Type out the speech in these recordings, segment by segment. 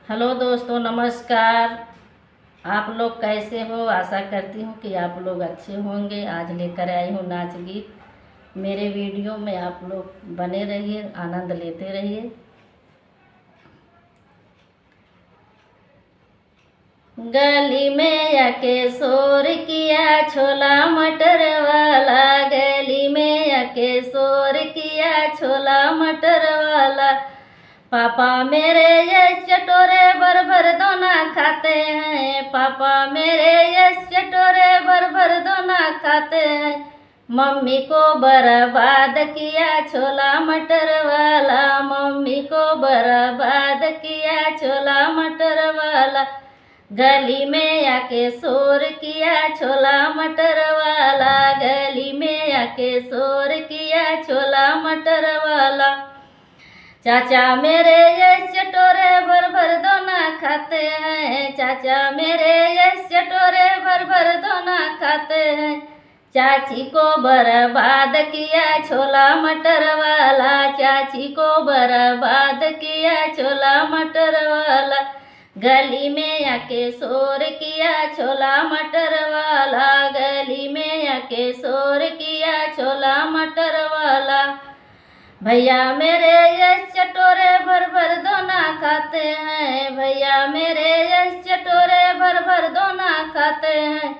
Hello दोस्तों, नमस्कार। आप लोग कैसे हो? आशा करती हूँ कि आप लोग अच्छे होंगे। आज लेकर आई हूँ नाच गीत। मेरे वीडियो में आप लोग बने रहिए, आनंद लेते रहिए। गली में आके शोर किया छोला मटर वाला, गली में आके शोर किया छोला मटर वाला। पापा मेरे ये चटोरे भर भर दोना खाते हैं, पापा मेरे ये चटोरे भर भर दोना खाते हैं। मम्मी को बर्बाद किया छोला मटर वाला, मम्मी को बर्बाद किया छोला मटर वाला। गली में आके शोर किया छोला मटर वाला, गली में आके शोर किया छोला मटर वाला। चाचा मेरे ये चटोरे भर भर दोना खाते हैं, चाचा मेरे ये चटोरे भर भर दोना खाते हैं। चाची को बर्बाद किया छोला मटर वाला, चाची को बर्बाद किया छोला मटर वाला। गली में आके शोर किया छोला मटर वाला, गली में आके शोर किया छोला मटर वाला। भैया मेरे ये चटोरे भर भर दोना खाते हैं, भैया मेरे ये चटोरे भर भर दोना खाते हैं।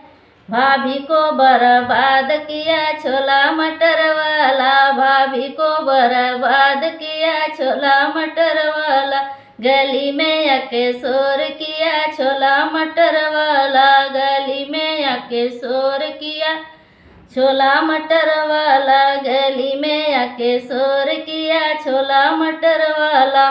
भाभी को बर्बाद किया छोला मटर वाला, भाभी को बर्बाद किया छोला मटर वाला। गली में आके शोर किया छोला मटर वाला, गली में आके शोर किया छोला मटर वाला, गली में आके शोर किया छोला मटर वाला।